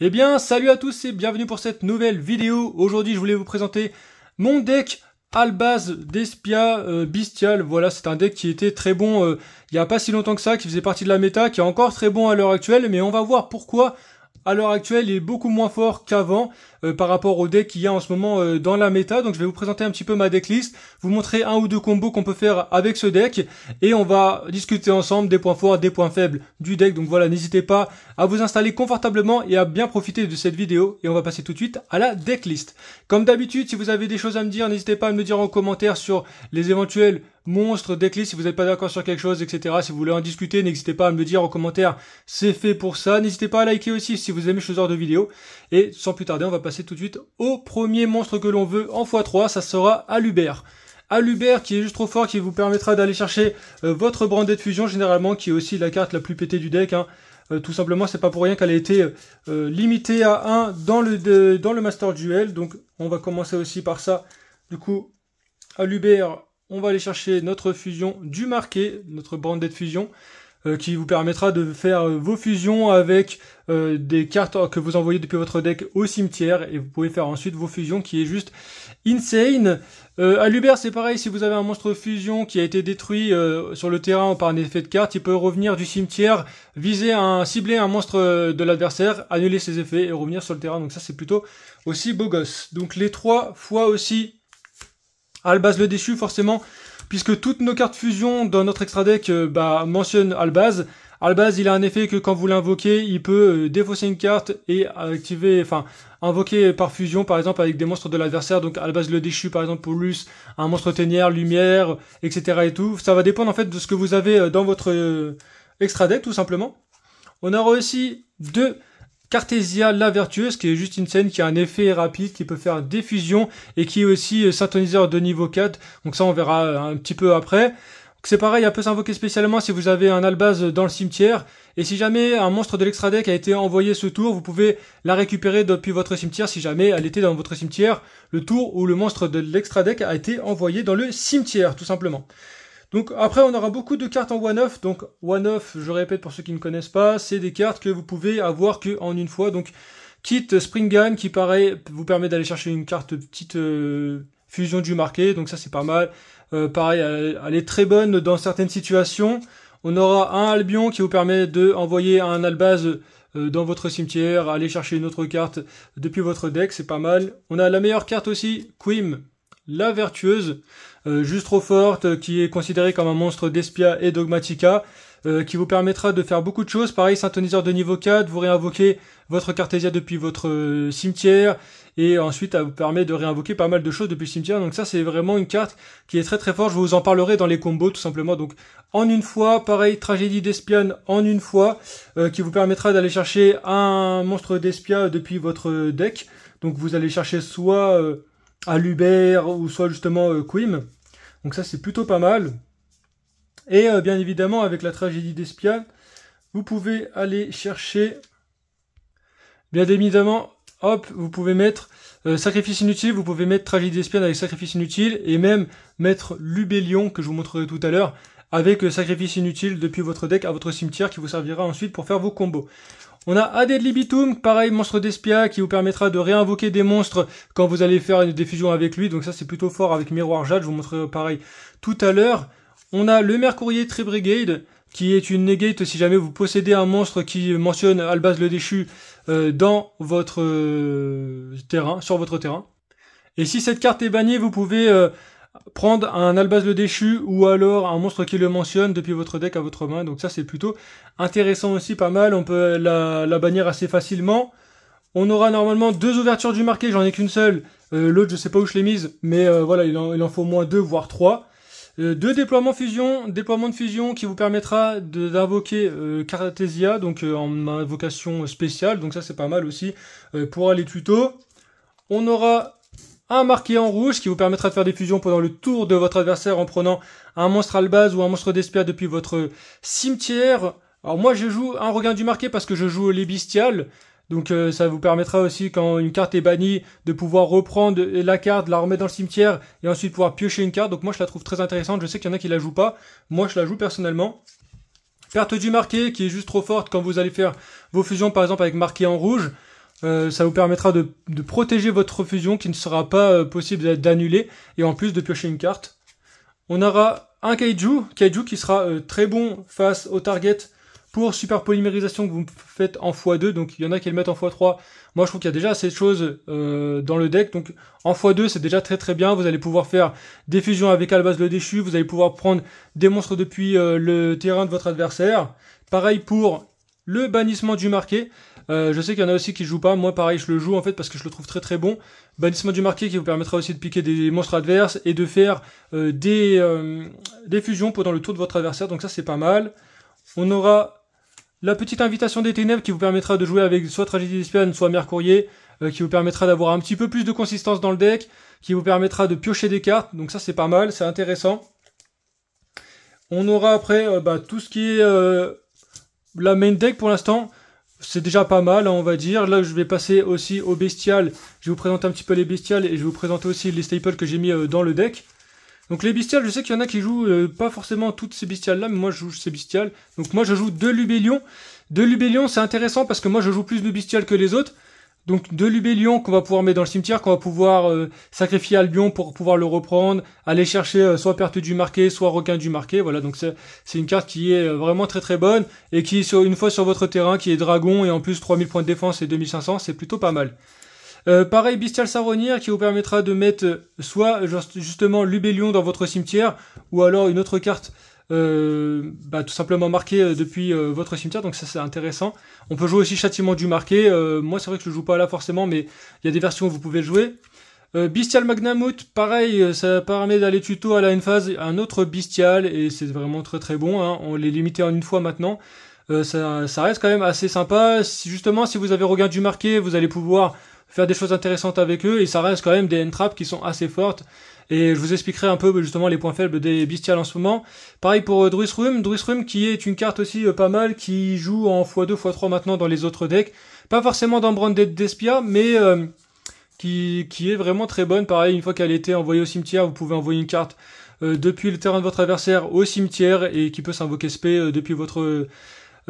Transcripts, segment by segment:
Eh bien, salut à tous et bienvenue pour cette nouvelle vidéo. Aujourd'hui, je voulais vous présenter mon deck Albaz d'Espia Bestial. Voilà, c'est un deck qui était très bon il n'y a pas si longtemps que ça, qui faisait partie de la méta, qui est encore très bon à l'heure actuelle, mais on va voir pourquoi à l'heure actuelle il est beaucoup moins fort qu'avant par rapport au deck qu'il y a en ce moment dans la méta. Donc je vais vous présenter un petit peu ma decklist, vous montrer un ou deux combos qu'on peut faire avec ce deck, et on va discuter ensemble des points forts, des points faibles du deck. Donc voilà, n'hésitez pas à vous installer confortablement et à bien profiter de cette vidéo, et on va passer tout de suite à la decklist. Comme d'habitude, si vous avez des choses à me dire, n'hésitez pas à me dire en commentaire sur les éventuels monstres, decklist, si vous n'êtes pas d'accord sur quelque chose, etc. Si vous voulez en discuter, n'hésitez pas à me le dire en commentaire, c'est fait pour ça. N'hésitez pas à liker aussi si vous aimez ce genre de vidéo. Et sans plus tarder, on va passer tout de suite au premier monstre que l'on veut en x3, ça sera Alubert. Alubert qui est juste trop fort, qui vous permettra d'aller chercher votre Branded Fusion, généralement, qui est aussi la carte la plus pétée du deck, hein. Tout simplement, c'est pas pour rien qu'elle a été limitée à 1 dans le Master Duel. Donc on va commencer aussi par ça. Du coup, Alubert, on va aller chercher notre fusion du marqué, notre Branded Fusion, qui vous permettra de faire vos fusions avec des cartes que vous envoyez depuis votre deck au cimetière, et vous pouvez faire ensuite vos fusions qui est juste insane. Alubert, c'est pareil, si vous avez un monstre fusion qui a été détruit sur le terrain par un effet de carte, il peut revenir du cimetière, cibler un monstre de l'adversaire, annuler ses effets et revenir sur le terrain. Donc ça, c'est plutôt aussi beau gosse. Donc les 3 fois aussi Albaz le déchu, forcément, puisque toutes nos cartes fusion dans notre extra deck mentionnent Albaz. Albaz, il a un effet que quand vous l'invoquez, il peut défausser une carte et invoquer par fusion, par exemple, avec des monstres de l'adversaire. Donc Albaz le déchu, par exemple, pour Luce, un monstre ténière, lumière, etc. et tout. Ça va dépendre en fait de ce que vous avez dans votre extra deck, tout simplement. On aura aussi 2 Cartesia la Vertueuse, qui est juste une scène qui a un effet rapide, qui peut faire des fusions, et qui est aussi synthoniseur de niveau 4. Donc ça, on verra un petit peu après. C'est pareil, elle peut s'invoquer spécialement si vous avez un Albaz dans le cimetière. Et si jamais un monstre de l'extra deck a été envoyé ce tour, vous pouvez la récupérer depuis votre cimetière si jamais elle était dans votre cimetière le tour où le monstre de l'extra deck a été envoyé dans le cimetière, tout simplement. Donc après, on aura beaucoup de cartes en one-off. Donc one-off, je répète pour ceux qui ne connaissent pas, c'est des cartes que vous pouvez avoir que en une fois. Donc Kit Springam qui pareil vous permet d'aller chercher une carte petite fusion du marqué. Donc ça c'est pas mal. Pareil, elle est très bonne dans certaines situations. On aura un Albion qui vous permet de envoyer un Albaz dans votre cimetière, aller chercher une autre carte depuis votre deck, c'est pas mal. On a la meilleure carte aussi, Quim, la Vertueuse, juste trop forte, qui est considérée comme un monstre d'Espia et Dogmatica, qui vous permettra de faire beaucoup de choses. Pareil, synthoniseur de niveau 4, vous réinvoquez votre Cartesia depuis votre cimetière, et ensuite elle vous permet de réinvoquer pas mal de choses depuis le cimetière. Donc ça, c'est vraiment une carte qui est très très forte. Je vous en parlerai dans les combos, tout simplement. Donc en une fois, pareil, Tragédie d'Espiane en une fois, qui vous permettra d'aller chercher un monstre d'Espia depuis votre deck. Donc vous allez chercher soit Alubert ou soit justement Quim. Donc ça, c'est plutôt pas mal. Et bien évidemment, avec la Tragédie d'Espia, vous pouvez aller chercher, bien évidemment, hop, vous pouvez mettre Sacrifice Inutile, vous pouvez mettre Tragédie d'Espia avec Sacrifice Inutile, et même mettre Lubellion, que je vous montrerai tout à l'heure, avec Sacrifice Inutile depuis votre deck à votre cimetière, qui vous servira ensuite pour faire vos combos. On a Aded Libitum, pareil, monstre d'Espia, qui vous permettra de réinvoquer des monstres quand vous allez faire une diffusion avec lui. Donc ça, c'est plutôt fort avec Miroir Jade, je vous montrerai pareil tout à l'heure. On a le Mercourrier Tree Brigade, qui est une negate si jamais vous possédez un monstre qui mentionne Albaz le déchu dans votre terrain, sur votre terrain. Et si cette carte est bannie, vous pouvez prendre un Albaz le déchu ou alors un monstre qui le mentionne depuis votre deck à votre main. Donc ça, c'est plutôt intéressant aussi, pas mal. On peut la bannir assez facilement. On aura normalement 2 ouvertures du marqué, j'en ai qu'une seule. L'autre, je sais pas où je l'ai mise, mais voilà, il en faut au moins 2, voire 3. 2 déploiement de fusion qui vous permettra d'invoquer Cartesia, donc en invocation spéciale. Donc ça, c'est pas mal aussi pour aller tuto. On aura un marqué en rouge qui vous permettra de faire des fusions pendant le tour de votre adversaire en prenant un monstre Albaz ou un monstre d'Espia depuis votre cimetière. Alors moi, je joue un regain du marqué parce que je joue les bestiales. Donc ça vous permettra aussi, quand une carte est bannie, de pouvoir reprendre la carte, la remettre dans le cimetière et ensuite pouvoir piocher une carte. Donc moi, je la trouve très intéressante. Je sais qu'il y en a qui la jouent pas. Moi, je la joue personnellement. Perte du marqué qui est juste trop forte quand vous allez faire vos fusions, par exemple avec marqué en rouge. Ça vous permettra de protéger votre fusion qui ne sera pas possible d'annuler et en plus de piocher une carte. On aura un Kaiju qui sera très bon face au target pour super polymérisation que vous faites en x2. Donc il y en a qui le mettent en x3. Moi je trouve qu'il y a déjà assez de choses dans le deck. Donc en x2 c'est déjà très bien. Vous allez pouvoir faire des fusions avec Albaz le déchu. Vous allez pouvoir prendre des monstres depuis le terrain de votre adversaire. Pareil pour le bannissement du marqué. Je sais qu'il y en a aussi qui jouent pas. Moi pareil je le joue en fait parce que je le trouve très bon. Bannissement du marqué qui vous permettra aussi de piquer des monstres adverses et de faire des fusions pendant le tour de votre adversaire. Donc ça c'est pas mal. On aura la petite invitation des ténèbres qui vous permettra de jouer avec soit Tragédie d'Espiane, soit Mercourrier, qui vous permettra d'avoir un petit peu plus de consistance dans le deck, qui vous permettra de piocher des cartes, donc ça c'est pas mal, c'est intéressant. On aura après tout ce qui est la main deck pour l'instant, c'est déjà pas mal on va dire. Là je vais passer aussi au bestial, je vais vous présenter un petit peu les bestiales et je vais vous présenter aussi les staples que j'ai mis dans le deck. Donc les bestiales, je sais qu'il y en a qui jouent pas forcément toutes ces bestiales là, mais moi je joue ces bestiales. Donc moi je joue 2 Lubellion. 2 Lubellion c'est intéressant parce que moi je joue plus de bestiales que les autres. Donc 2 Lubellion qu'on va pouvoir mettre dans le cimetière, qu'on va pouvoir sacrifier Albion pour pouvoir le reprendre, aller chercher soit perte du marqué, soit requin du marqué. Voilà, donc c'est une carte qui est vraiment très bonne et qui une fois sur votre terrain, qui est dragon et en plus 3000 points de défense et 2500, c'est plutôt pas mal. Pareil, Bestial Saronnière qui vous permettra de mettre soit justement Lubellion dans votre cimetière ou alors une autre carte tout simplement marquée depuis votre cimetière, donc ça c'est intéressant. On peut jouer aussi Châtiment du marqué, moi c'est vrai que je le joue pas là forcément mais il y a des versions où vous pouvez le jouer. Bestial Magnamout, pareil, ça permet d'aller tuto à la end phase, un autre Bestial et c'est vraiment très bon, hein. On les limité en une fois maintenant. Ça reste quand même assez sympa. Justement si vous avez Requin du marqué, vous allez pouvoir faire des choses intéressantes avec eux et ça reste quand même des end-traps qui sont assez fortes et je vous expliquerai un peu justement les points faibles des bestiales en ce moment. Pareil pour Druisrum qui est une carte aussi pas mal qui joue en x2, x3 maintenant dans les autres decks, pas forcément dans Branded Despia mais qui est vraiment très bonne. Pareil, une fois qu'elle a été envoyée au cimetière, vous pouvez envoyer une carte depuis le terrain de votre adversaire au cimetière et qui peut s'invoquer SP depuis votre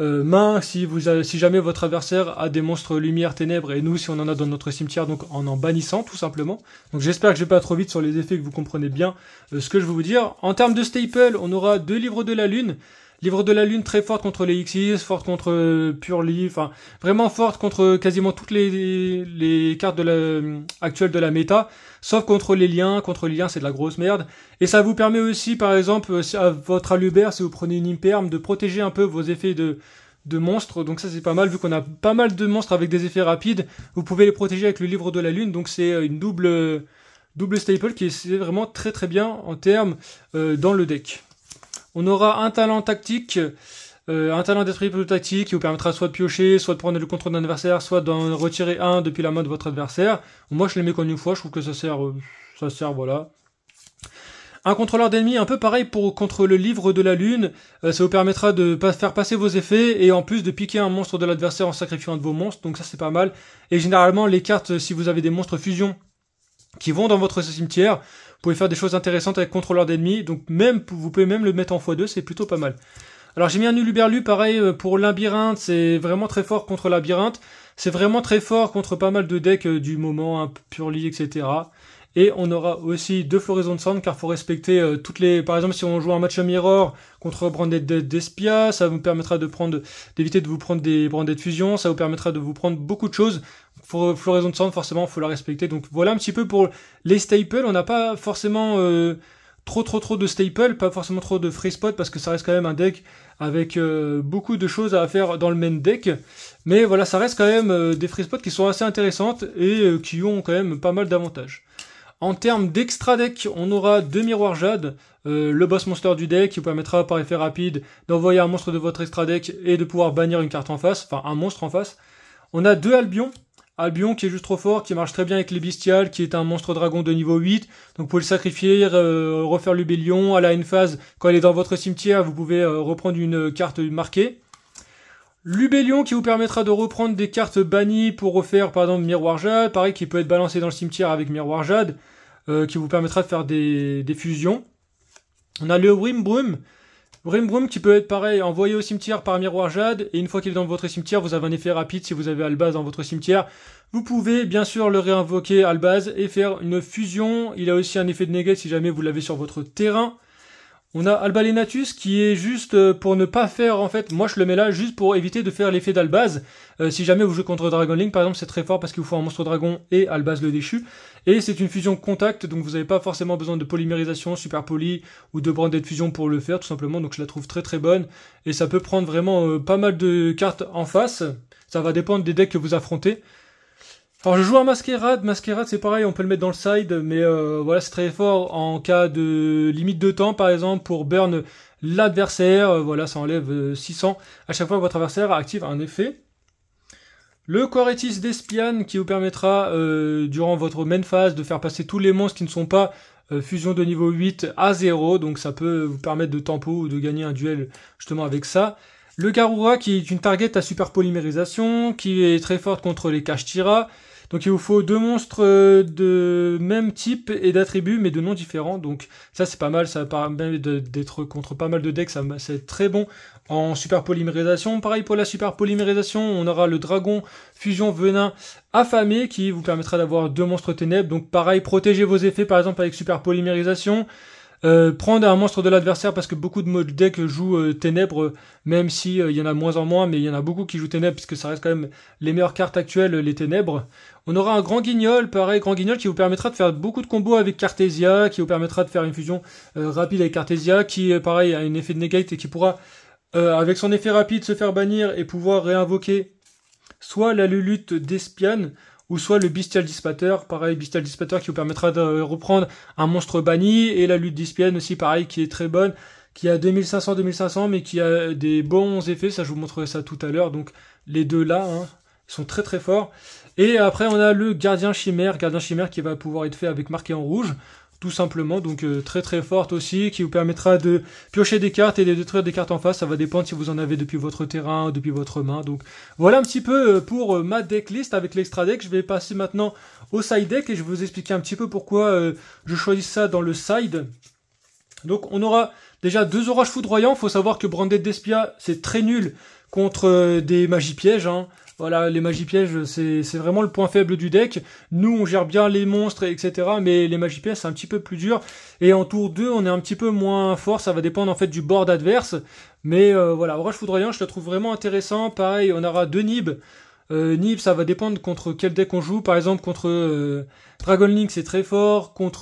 main si jamais votre adversaire a des monstres lumière ténèbres et nous si on en a dans notre cimetière, donc en bannissant tout simplement. Donc j'espère que je vais pas trop vite sur les effets, que vous comprenez bien ce que je veux vous dire. En termes de staple, on aura 2 livres de la lune. Livre de la lune très forte contre les Xyz, forte contre Purely, enfin vraiment forte contre quasiment toutes les cartes actuelles de la méta, sauf contre les liens. Contre les liens c'est de la grosse merde. Et ça vous permet aussi par exemple à votre Alubert, si vous prenez une Imperme, de protéger un peu vos effets de monstres. Donc ça c'est pas mal vu qu'on a pas mal de monstres avec des effets rapides. Vous pouvez les protéger avec le livre de la lune, donc c'est une double staple qui est vraiment très bien en termes dans le deck. On aura un talent tactique, un talent d'esprit plutôt tactique qui vous permettra soit de piocher, soit de prendre le contrôle d'un adversaire, soit d'en retirer un depuis la main de votre adversaire. Moi je les mets qu'en une fois, je trouve que ça sert voilà. Un contrôleur d'ennemis, un peu pareil contre le livre de la lune, ça vous permettra de faire passer vos effets et en plus de piquer un monstre de l'adversaire en sacrifiant un de vos monstres, donc ça c'est pas mal. Et généralement les cartes, si vous avez des monstres fusion qui vont dans votre cimetière, vous pouvez faire des choses intéressantes avec contrôleur d'ennemis, donc vous pouvez même le mettre en x2, c'est plutôt pas mal. Alors j'ai mis un Uluberlu, pareil pour Labyrinthe, c'est vraiment très fort contre Labyrinthe, c'est vraiment très fort contre pas mal de decks du moment, un Purely, etc. Et on aura aussi 2 Floraison de Cendres, car faut respecter toutes les... Par exemple, si on joue un match Mirror contre Branded Despia, ça vous permettra d'éviter de vous prendre des Branded Fusion, ça vous permettra de vous prendre beaucoup de choses. Floraison de Cendres, forcément, faut la respecter. Donc voilà un petit peu pour les staples. On n'a pas forcément trop de staples, pas forcément trop de free spot, parce que ça reste quand même un deck avec beaucoup de choses à faire dans le main deck. Mais voilà, ça reste quand même des free spots qui sont assez intéressantes et qui ont quand même pas mal d'avantages. En termes d'extra deck, on aura 2 miroirs jade, le boss monster du deck qui vous permettra par effet rapide d'envoyer un monstre de votre extra deck et de pouvoir bannir une carte en face, enfin un monstre en face. On a 2 Albion qui est juste trop fort, qui marche très bien avec les bestiales, qui est un monstre dragon de niveau 8, donc vous pouvez le sacrifier, refaire Lubellion, à la end phase, quand elle est dans votre cimetière, vous pouvez reprendre une carte marquée. Lubellion qui vous permettra de reprendre des cartes bannies pour refaire par exemple Miroir Jade, pareil qui peut être balancé dans le cimetière avec Miroir Jade, qui vous permettra de faire des fusions. On a le Wimbrum Brim Broom qui peut être pareil, envoyé au cimetière par Miroir Jade, et une fois qu'il est dans votre cimetière, vous avez un effet rapide si vous avez Albaz dans votre cimetière. Vous pouvez bien sûr le réinvoquer Albaz et faire une fusion. Il a aussi un effet de negate si jamais vous l'avez sur votre terrain. On a Albalenatus qui est juste pour ne pas faire, en fait, moi je le mets là juste pour éviter de faire l'effet d'Albaz. Si jamais vous jouez contre Dragon Link, par exemple, c'est très fort parce qu'il vous faut un monstre dragon et Albaz le déchu. Et c'est une fusion contact, donc vous n'avez pas forcément besoin de polymérisation, super poly ou de branded fusion pour le faire, tout simplement. Donc je la trouve très très bonne. Et ça peut prendre vraiment pas mal de cartes en face. Ça va dépendre des decks que vous affrontez. Alors je joue un Masquerade, c'est pareil, on peut le mettre dans le side, mais voilà, c'est très fort en cas de limite de temps, par exemple, pour burn l'adversaire, voilà, ça enlève 600 à chaque fois que votre adversaire active un effet. Le Coretis d'Espian qui vous permettra, durant votre main phase, de faire passer tous les monstres qui ne sont pas fusion de niveau 8 à 0, donc ça peut vous permettre de tempo ou de gagner un duel justement avec ça. Le Garura qui est une target à super polymérisation, qui est très forte contre les Kashtira. Donc il vous faut 2 monstres de même type et d'attributs, mais de noms différents. Donc ça c'est pas mal, ça permet d'être contre pas mal de decks, c'est très bon en super polymérisation. Pareil pour la super polymérisation, on aura le dragon fusion venin affamé qui vous permettra d'avoir 2 monstres ténèbres. Donc pareil, protégez vos effets par exemple avec super polymérisation. Prendre un monstre de l'adversaire parce que beaucoup de modes deck jouent ténèbres, même si il y en a de moins en moins, mais il y en a beaucoup qui jouent ténèbres puisque ça reste quand même les meilleures cartes actuelles, les ténèbres. On aura un grand guignol, pareil, grand guignol qui vous permettra de faire beaucoup de combos avec Cartesia, qui vous permettra de faire une fusion rapide avec Cartesia, qui pareil a un effet de negate et qui pourra avec son effet rapide se faire bannir et pouvoir réinvoquer soit la Lulute d'Espian, ou soit le Bestial Dissipateur, pareil, Bestial Dissipateur qui vous permettra de reprendre un monstre banni, et la lutte d'Espian aussi, pareil, qui est très bonne, qui a 2500, mais qui a des bons effets, ça je vous montrerai ça tout à l'heure, donc les deux là, hein, ils sont très très forts. Et après on a le Gardien Chimère qui va pouvoir être fait avec marqué en rouge, tout simplement, donc très très forte aussi, qui vous permettra de piocher des cartes et de détruire des cartes en face, ça va dépendre si vous en avez depuis votre terrain, depuis votre main, donc voilà un petit peu pour ma decklist avec l'extra deck. Je vais passer maintenant au side deck et je vais vous expliquer un petit peu pourquoi je choisis ça dans le side. Donc on aura déjà 2 orages foudroyants, faut savoir que Branded d'Espia c'est très nul contre des magies pièges, hein. Voilà, les magies pièges, c'est vraiment le point faible du deck. Nous, on gère bien les monstres, etc. Mais les magies pièges, c'est un petit peu plus dur. Et en tour 2, on est un petit peu moins fort. Ça va dépendre en fait du board adverse. Mais voilà, Orage Foudroyant, je le trouve vraiment intéressant. Pareil, on aura 2 Nib. Nib, ça va dépendre contre quel deck on joue. Par exemple, contre Dragon Link, c'est très fort. Contre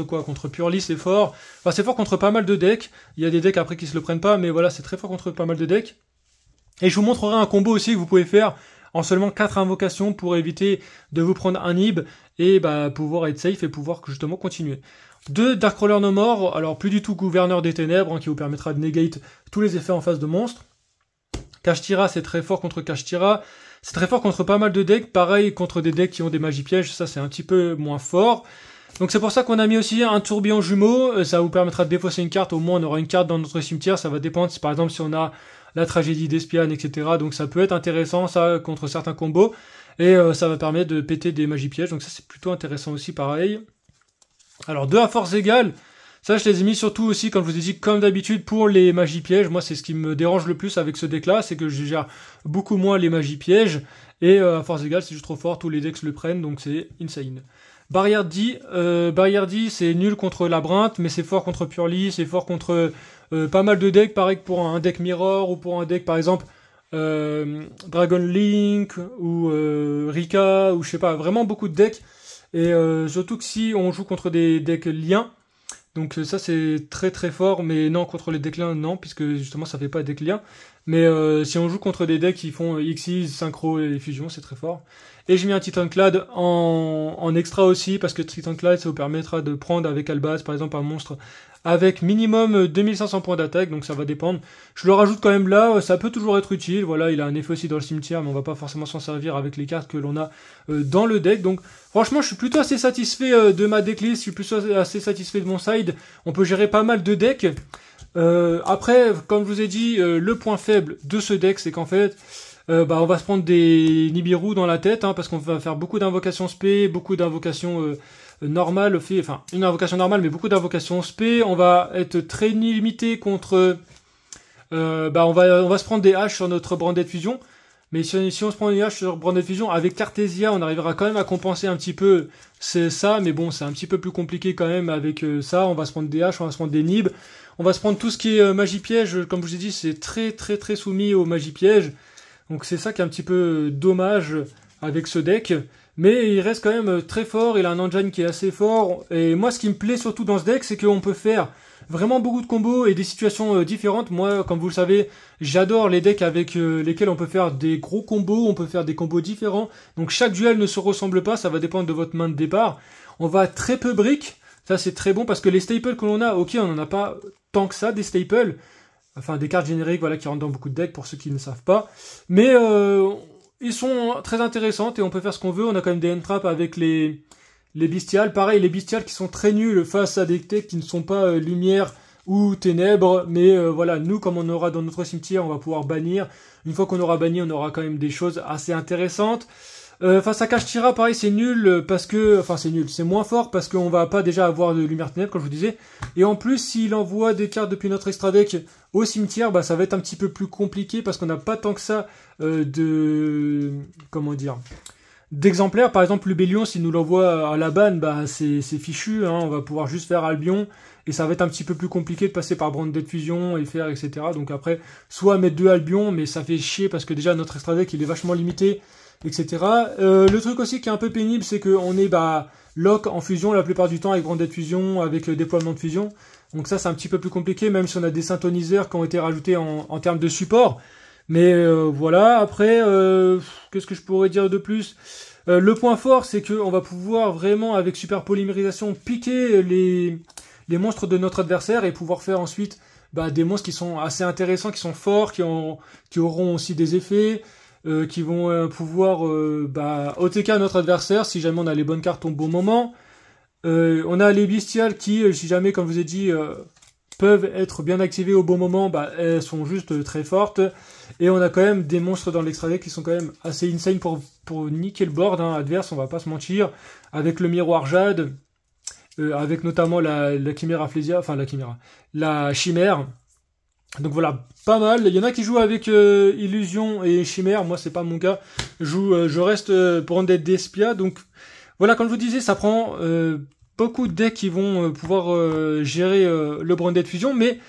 quoi? Contre Purely, c'est fort. Enfin, c'est fort contre pas mal de decks. Il y a des decks après qui se le prennent pas. Mais voilà, c'est très fort contre pas mal de decks. Et je vous montrerai un combo aussi que vous pouvez faire en seulement 4 invocations pour éviter de vous prendre un nib et pouvoir être safe et pouvoir justement continuer. 2 Darkcrawler No More, alors plus du tout Gouverneur des Ténèbres, hein, qui vous permettra de negate tous les effets en face de monstres. Kashtira, c'est très fort contre Kashtira. C'est très fort contre pas mal de decks, pareil contre des decks qui ont des magies pièges, ça c'est un petit peu moins fort. Donc c'est pour ça qu'on a mis aussi un tourbillon jumeau, ça vous permettra de défausser une carte, au moins on aura une carte dans notre cimetière, ça va dépendre si par exemple si on a la tragédie d'Espian, etc. Donc ça peut être intéressant ça contre certains combos, et ça va permettre de péter des magies pièges, donc ça c'est plutôt intéressant aussi pareil. Alors 2 à force égale, ça je les ai mis surtout aussi, comme je vous ai dit, comme d'habitude pour les magies pièges. Moi c'est ce qui me dérange le plus avec ce deck là, c'est que je gère beaucoup moins les magies pièges, et à force égale c'est juste trop fort, tous les decks le prennent, donc c'est insane. Barrière D, c'est nul contre Labyrinthe, mais c'est fort contre Purely, c'est fort contre pas mal de decks, pareil que pour un deck Mirror, ou pour un deck par exemple Dragon Link, ou Rika, ou je sais pas, vraiment beaucoup de decks, et surtout que si on joue contre des decks liens, donc ça c'est très très fort, mais non, contre les decks liens, non, puisque justement ça fait pas deck liens, mais si on joue contre des decks qui font Xyz, Synchro et Fusion, c'est très fort. Et j'ai mis un Titanclad en extra aussi, parce que Titanclad, ça vous permettra de prendre avec Albaz, par exemple, un monstre avec minimum 2500 points d'attaque, donc ça va dépendre. Je le rajoute quand même là, ça peut toujours être utile, voilà, il a un effet aussi dans le cimetière, mais on va pas forcément s'en servir avec les cartes que l'on a dans le deck. Donc franchement, je suis plutôt assez satisfait de ma decklist, je suis plutôt assez satisfait de mon side. On peut gérer pas mal de decks. Après, comme je vous ai dit, le point faible de ce deck, c'est qu'en fait, on va se prendre des Nibiru dans la tête, hein, parce qu'on va faire beaucoup d'invocations spé, beaucoup d'invocations normale, enfin une invocation normale, mais beaucoup d'invocations spé. On va être très limité contre... on va se prendre des haches sur notre Branded Fusion. Mais si on se prend une hache sur Branded Fusion, avec Cartesia, on arrivera quand même à compenser un petit peu ça. Mais bon, c'est un petit peu plus compliqué quand même avec ça. On va se prendre des haches, on va se prendre des nibs. On va se prendre tout ce qui est magie piège. Comme je vous ai dit, c'est très très très soumis aux magie piège. Donc c'est ça qui est un petit peu dommage avec ce deck. Mais il reste quand même très fort. Il a un engine qui est assez fort. Et moi, ce qui me plaît surtout dans ce deck, c'est qu'on peut faire vraiment beaucoup de combos et des situations différentes. Moi, comme vous le savez, j'adore les decks avec lesquels on peut faire des gros combos, on peut faire des combos différents. Donc chaque duel ne se ressemble pas, ça va dépendre de votre main de départ. On va très peu brick, ça c'est très bon parce que les staples que l'on a, ok, on n'en a pas tant que ça des staples. Enfin des cartes génériques voilà, qui rentrent dans beaucoup de decks pour ceux qui ne savent pas. Mais ils sont très intéressantes et on peut faire ce qu'on veut. On a quand même des end-traps avec les bestiales, pareil, les bestiales qui sont très nuls face à des decks qui ne sont pas lumière ou ténèbres, mais voilà, nous, comme on aura dans notre cimetière, on va pouvoir bannir. Une fois qu'on aura banni, on aura quand même des choses assez intéressantes. Face à Kashtira, pareil, c'est nul, parce que, enfin c'est nul, c'est moins fort, parce qu'on va pas déjà avoir de lumière ténèbres, comme je vous disais. Et en plus, s'il envoie des cartes depuis notre extra deck au cimetière, bah ça va être un petit peu plus compliqué, parce qu'on n'a pas tant que ça d'exemplaires. Par exemple, Lubellion, s'il nous l'envoie à la banne, bah c'est fichu, hein, on va pouvoir juste faire Albion, et ça va être un petit peu plus compliqué de passer par Branded Fusion et faire, etc. Donc après, soit mettre 2 Albion, mais ça fait chier, parce que déjà notre extra deck, il est vachement limité, etc. Le truc aussi qui est un peu pénible, c'est qu'on est lock en fusion la plupart du temps avec Branded Fusion, avec le déploiement de fusion. Donc ça, c'est un petit peu plus compliqué, même si on a des synthoniseurs qui ont été rajoutés en termes de support. Mais voilà, après, qu'est-ce que je pourrais dire de plus? Le point fort, c'est qu'on va pouvoir vraiment, avec super polymérisation, piquer les monstres de notre adversaire et pouvoir faire ensuite des monstres qui sont assez intéressants, qui sont forts, qui auront aussi des effets, qui vont pouvoir OTK notre adversaire si jamais on a les bonnes cartes au bon moment. On a les bestiales qui, si jamais, comme je vous ai dit, peuvent être bien activées au bon moment, elles sont juste très fortes. Et on a quand même des monstres dans l'extra deck qui sont quand même assez insane pour niquer le board adverse, on va pas se mentir. Avec le miroir jade, avec notamment la chimère Afflesia, enfin la chimère. Donc voilà, pas mal. Il y en a qui jouent avec illusion et chimère, moi c'est pas mon cas. Je reste Branded Despia, donc voilà, comme je vous disais, ça prend beaucoup de decks qui vont pouvoir gérer le Branded Fusion, mais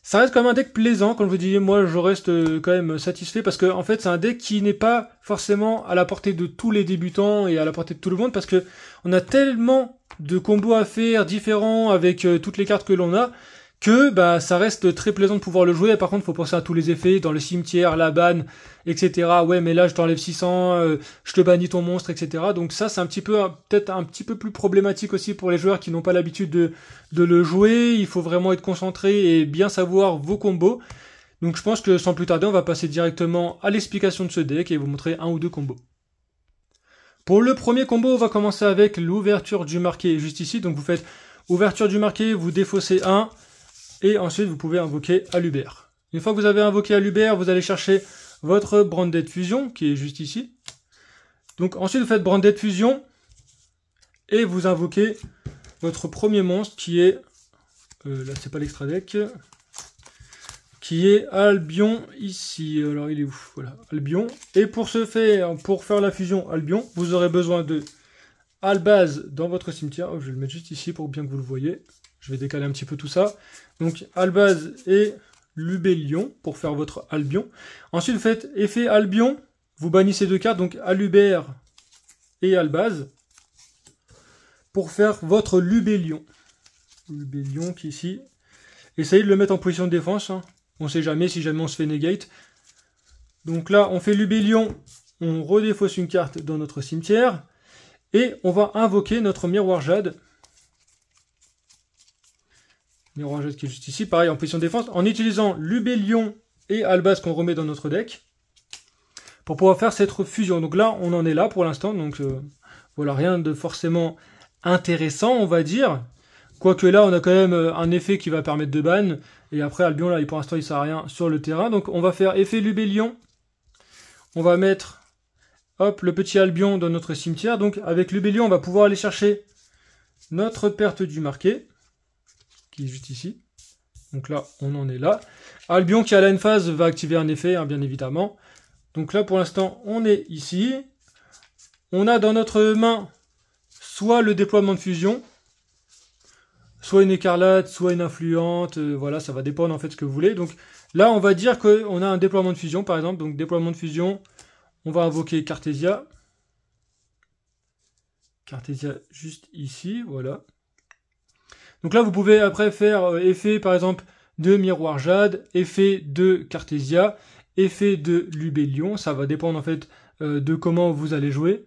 ça reste quand même un deck plaisant, comme je vous disais, moi je reste quand même satisfait, parce que en fait c'est un deck qui n'est pas forcément à la portée de tous les débutants et à la portée de tout le monde, parce que on a tellement de combos à faire différents avec toutes les cartes que l'on a, que ça reste très plaisant de pouvoir le jouer. Par contre, faut penser à tous les effets, dans le cimetière, la banne, etc. Ouais, mais là, je t'enlève 600, je te bannis ton monstre, etc. Donc ça, c'est un petit peu, peut-être un petit peu plus problématique aussi pour les joueurs qui n'ont pas l'habitude de le jouer. Il faut vraiment être concentré et bien savoir vos combos. Donc je pense que sans plus tarder, on va passer directement à l'explication de ce deck et vous montrer un ou deux combos. Pour le premier combo, on va commencer avec l'ouverture du marqué juste ici. Donc vous faites ouverture du marqué, vous défaussez 1. Et ensuite, vous pouvez invoquer Alubert. Une fois que vous avez invoqué Alubert, vous allez chercher votre Branded Fusion, qui est juste ici. Donc ensuite, vous faites Branded Fusion, et vous invoquez votre premier monstre, qui est... là, c'est pas l'extra deck. Qui est Albion, ici. Alors, il est où? Voilà, Albion. Et pour faire la fusion Albion, vous aurez besoin de Albaz dans votre cimetière. Oh, je vais le mettre juste ici pour bien que vous le voyez. Je vais décaler un petit peu tout ça. Donc Albaz et Lubellion pour faire votre Albion. Ensuite, vous faites effet Albion. Vous bannissez 2 cartes, donc Alubert et Albaz, pour faire votre Lubellion. Lubellion qui est ici. Essayez de le mettre en position de défense. Hein. On ne sait jamais si jamais on se fait negate. Donc là, on fait Lubellion. On redéfausse une carte dans notre cimetière. Et on va invoquer notre miroir jade. Miroir jade qui est juste ici, pareil en position de défense, en utilisant Lubellion et Albaz qu'on remet dans notre deck, pour pouvoir faire cette fusion. Donc là, on en est là pour l'instant, donc voilà, rien de forcément intéressant, on va dire. Quoique là, on a quand même un effet qui va permettre de ban, et après Albion, là, pour l'instant, il ne sert à rien sur le terrain. Donc on va faire effet Lubellion, on va mettre, hop, le petit Albion dans notre cimetière. Donc avec Lubellion, on va pouvoir aller chercher notre perte du marqué, qui est juste ici. Donc là, on en est là. Albion qui à la end phase va activer un effet, hein, bien évidemment. Donc là, pour l'instant, on est ici. On a dans notre main soit le déploiement de fusion, soit une écarlate, soit une influente. Voilà, ça va dépendre en fait de ce que vous voulez. Donc là, on va dire qu'on a un déploiement de fusion, par exemple. Donc déploiement de fusion, on va invoquer Cartesia. Cartesia juste ici, voilà. Donc là, vous pouvez après faire effet, par exemple, de miroir jade, effet de Cartesia, effet de Lubellion. Ça va dépendre en fait de comment vous allez jouer.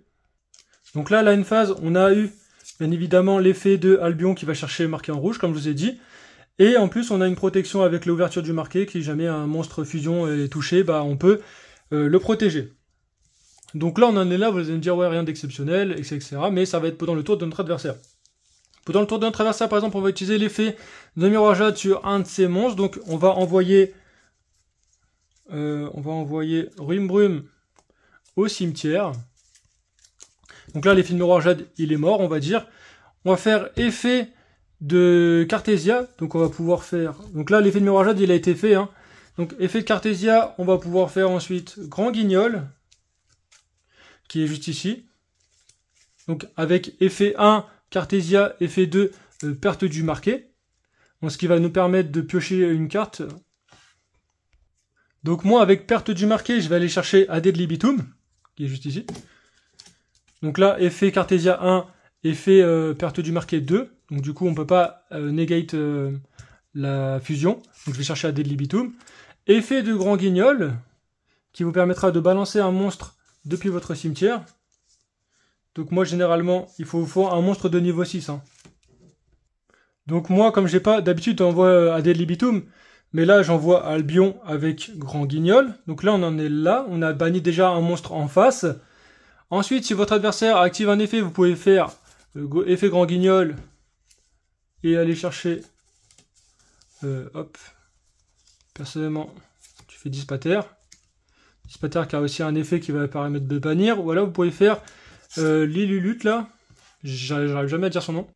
Donc là, une phase, on a eu bien évidemment l'effet de Albion qui va chercher marqué en rouge, comme je vous ai dit. Et en plus, on a une protection avec l'ouverture du marqué, qui jamais un monstre fusion est touché, bah on peut le protéger. Donc là, on en est là, vous allez me dire, ouais, rien d'exceptionnel, etc. Mais ça va être pendant le tour de notre adversaire. Pendant le tour de notre adversaire, par exemple, on va utiliser l'effet de miroir jade sur un de ces monstres. Donc on va envoyer Rimbrum au cimetière. Donc là, l'effet de miroir jade, il est mort, on va dire. On va faire effet de Cartesia. Donc on va pouvoir faire... Donc là, l'effet de miroir jade, il a été fait. Hein. Donc effet de Cartesia, on va pouvoir faire ensuite Grand Guignol, qui est juste ici. Donc avec effet 1, Cartesia, effet 2, perte du marqué. Donc, ce qui va nous permettre de piocher une carte. Donc moi, avec perte du marqué, je vais aller chercher Ad libitum, qui est juste ici. Donc là, effet Cartesia 1, effet perte du marqué 2. Donc du coup, on ne peut pas negate la fusion. Donc je vais chercher Ad libitum. Effet de Grand Guignol, qui vous permettra de balancer un monstre depuis votre cimetière. Donc moi, généralement, il faut un monstre de niveau 6. Hein. Donc moi, comme j'ai pas d'habitude, j'envoie Ad libitum. Mais là, j'envoie Albion avec Grand Guignol. Donc là, on en est là. On a banni déjà un monstre en face. Ensuite, si votre adversaire active un effet, vous pouvez faire effet Grand Guignol et aller chercher... hop. Personnellement, tu fais Dispater. Dispater qui a aussi un effet qui va permettre de bannir. Ou alors, vous pouvez faire... Lilulute là, j'arrive jamais à dire son nom.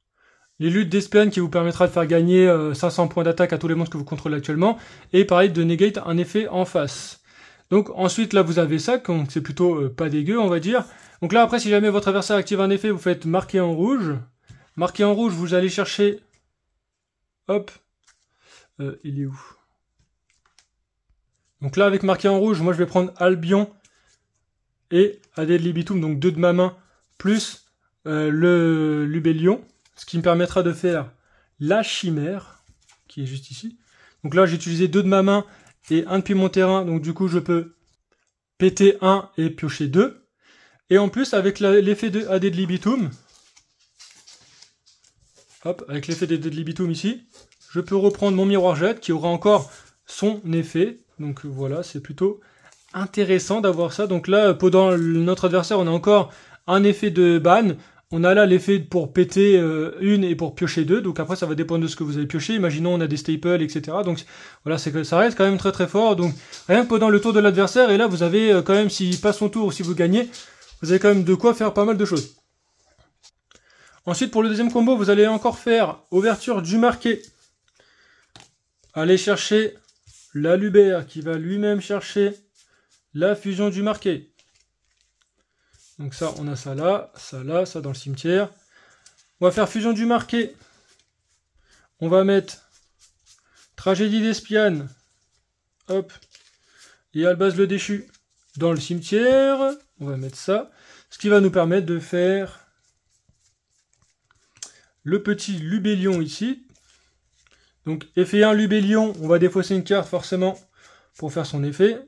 Lilulute d'Espiane qui vous permettra de faire gagner 500 points d'attaque à tous les monstres que vous contrôlez actuellement. Et pareil de negate un effet en face. Donc ensuite là vous avez ça, donc c'est plutôt pas dégueu on va dire. Donc là après si jamais votre adversaire active un effet, vous faites marquer en rouge. Marquer en rouge, vous allez chercher... Hop. Il est où? Donc là avec marqué en rouge, moi je vais prendre Albion et Ad libitum, donc 2 de ma main, plus le Lubellion, ce qui me permettra de faire la chimère, qui est juste ici. Donc là, j'ai utilisé 2 de ma main et 1 depuis mon terrain, donc du coup, je peux péter 1 et piocher 2. Et en plus, avec l'effet de Ad libitum, hop, avec l'effet de Ad libitum ici, je peux reprendre mon miroir jade qui aura encore son effet. Donc voilà, c'est plutôt intéressant d'avoir ça. Donc là, pendant notre adversaire, on a encore un effet de ban. On a là l'effet pour péter une et pour piocher 2. Donc après, ça va dépendre de ce que vous avez pioché. Imaginons on a des staples, etc. Donc voilà, c'est que ça reste quand même très très fort. Donc rien que pendant le tour de l'adversaire, et là vous avez quand même, s'il passe son tour ou si vous gagnez, vous avez quand même de quoi faire pas mal de choses. Ensuite, pour le deuxième combo, vous allez encore faire ouverture du marqué. Allez chercher la Lubert qui va lui-même chercher la fusion du marqué. Donc ça, on a ça là, ça dans le cimetière. On va faire fusion du marqué. On va mettre tragédie d'Espiane. Hop. Et Albaz le déchu dans le cimetière. On va mettre ça. Ce qui va nous permettre de faire le petit Lubellion ici. Donc effet 1 Lubellion, on va défausser une carte forcément pour faire son effet.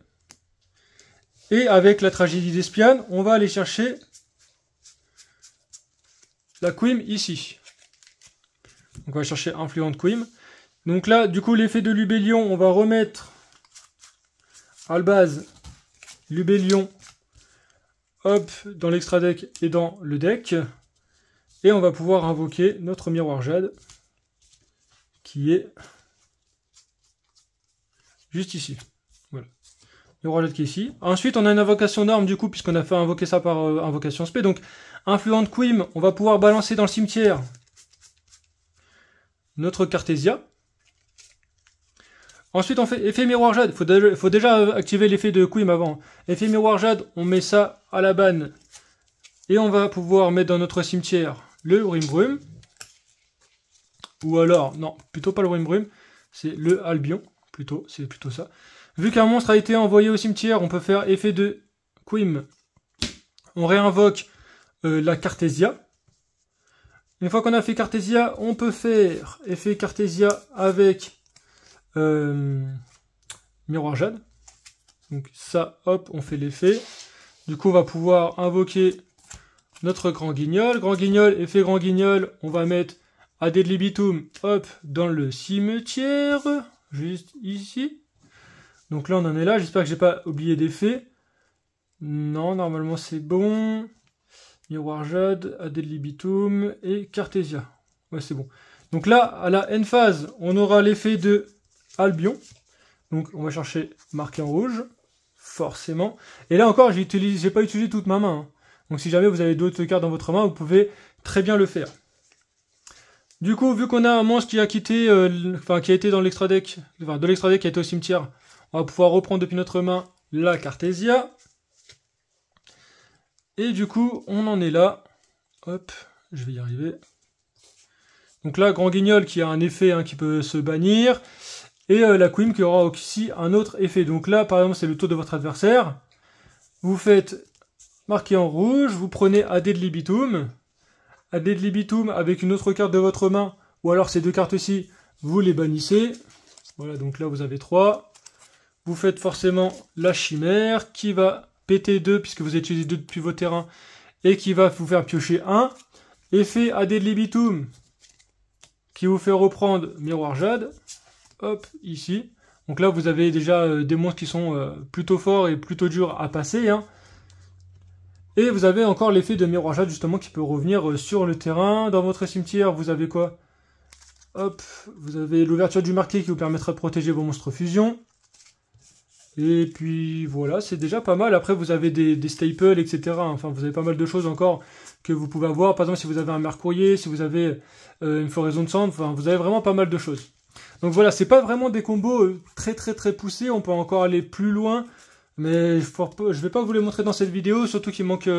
Et avec la tragédie d'Espiane, on va aller chercher la Quim ici. Donc on va chercher Influente Quim. Donc là, du coup, l'effet de Lubellion, on va remettre Albaz, Lubellion, hop, dans l'extra deck et dans le deck. Et on va pouvoir invoquer notre miroir jade, qui est juste ici. Voilà. Miroir jade qui est ici. Ensuite, on a une invocation d'arme, du coup, puisqu'on a fait invoquer ça par invocation spé. Donc, Influente Quim, on va pouvoir balancer dans le cimetière notre Cartesia. Ensuite, on fait effet miroir jade. Il faut déjà activer l'effet de Quim avant. Effet miroir jade, on met ça à la banne. Et on va pouvoir mettre dans notre cimetière le Rimbrum. Ou alors, non, plutôt pas le Rimbrum, c'est le Albion, plutôt, c'est plutôt ça. Vu qu'un monstre a été envoyé au cimetière, on peut faire effet de Quim. On réinvoque la Cartesia. Une fois qu'on a fait Cartesia, on peut faire effet Cartesia avec miroir jade. Donc ça, hop, on fait l'effet. Du coup, on va pouvoir invoquer notre grand guignol. Grand guignol, effet grand guignol, on va mettre Ad libitum, hop, dans le cimetière, juste ici. Donc là, on en est là. J'espère que j'ai pas oublié d'effet. Non, normalement, c'est bon. Miroir jade, Ad libitum et Cartesia. Ouais, c'est bon. Donc là, à la end phase, on aura l'effet de Albion. Donc, on va chercher marqué en rouge, forcément. Et là encore, j'ai pas utilisé toute ma main. Hein. Donc, si jamais vous avez d'autres cartes dans votre main, vous pouvez très bien le faire. Du coup, vu qu'on a un monstre qui a quitté, qui a été dans l'extra deck, de l'extra deck qui a été au cimetière, on va pouvoir reprendre depuis notre main la Cartesia. Et du coup, on en est là. Hop, je vais y arriver. Donc là, grand guignol qui a un effet qui peut se bannir. Et la Quim qui aura aussi un autre effet. Donc là, par exemple, c'est le tour de votre adversaire. Vous faites marquer en rouge, vous prenez Ad libitum. Ad libitum avec une autre carte de votre main, ou alors ces deux cartes-ci, vous les bannissez. Voilà, donc là vous avez 3. Vous faites forcément la chimère, qui va péter 2, puisque vous utilisez 2 depuis vos terrains, et qui va vous faire piocher 1. Effet Ad libitum, qui vous fait reprendre miroir jade. Hop, ici. Donc là vous avez déjà des monstres qui sont plutôt forts et plutôt durs à passer, hein. Et vous avez encore l'effet de miroir jade justement qui peut revenir sur le terrain. Dans votre cimetière, vous avez quoi? Hop, vous avez l'ouverture du marqué qui vous permettra de protéger vos monstres fusion. Et puis voilà, c'est déjà pas mal. Après, vous avez des staples, etc. Enfin, vous avez pas mal de choses encore que vous pouvez avoir. Par exemple, si vous avez un mercourier, si vous avez une floraison de cendre, enfin, vous avez vraiment pas mal de choses. Donc voilà, c'est pas vraiment des combos très poussés. On peut encore aller plus loin. Mais je vais pas vous les montrer dans cette vidéo, surtout qu'il manque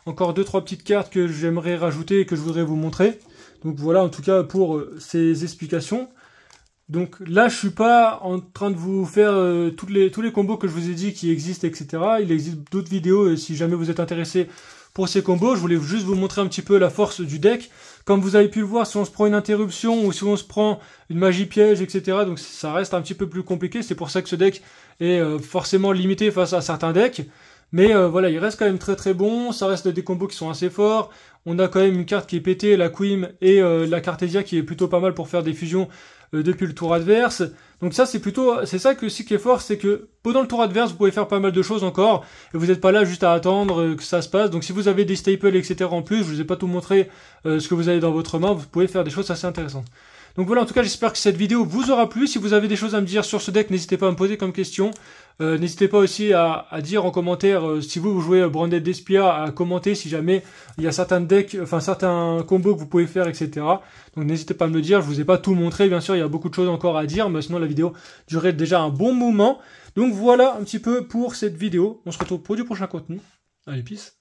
encore 2-3 petites cartes que j'aimerais rajouter et que je voudrais vous montrer. Donc voilà, en tout cas pour ces explications. Donc là, je suis pas en train de vous faire tous les combos que je vous ai dit qui existent, etc. Il existe d'autres vidéos, et si jamais vous êtes intéressé pour ces combos, je voulais juste vous montrer un petit peu la force du deck. Comme vous avez pu le voir, si on se prend une interruption ou si on se prend une magie piège, etc. Donc ça reste un petit peu plus compliqué. C'est pour ça que ce deck est forcément limité face à certains decks. Mais voilà, il reste quand même très bon. Ça reste des combos qui sont assez forts. On a quand même une carte qui est pétée, la Quim, et la Cartesia qui est plutôt pas mal pour faire des fusions depuis le tour adverse. Donc ça, c'est ça qui est fort, c'est que pendant le tour adverse, vous pouvez faire pas mal de choses encore, et vous n'êtes pas là juste à attendre que ça se passe. Donc si vous avez des staples, etc. en plus, je vous ai pas tout montré ce que vous avez dans votre main, vous pouvez faire des choses assez intéressantes. Donc voilà, en tout cas, j'espère que cette vidéo vous aura plu. Si vous avez des choses à me dire sur ce deck, n'hésitez pas à me poser comme question. N'hésitez pas aussi à dire en commentaire si vous jouez Branded Despia, à commenter si jamais il y a certains decks, enfin certains combos que vous pouvez faire, etc. Donc n'hésitez pas à me le dire. Je vous ai pas tout montré, bien sûr, il y a beaucoup de choses encore à dire, mais sinon la vidéo durerait déjà un bon moment. Donc voilà un petit peu pour cette vidéo. On se retrouve pour du prochain contenu. Allez, peace.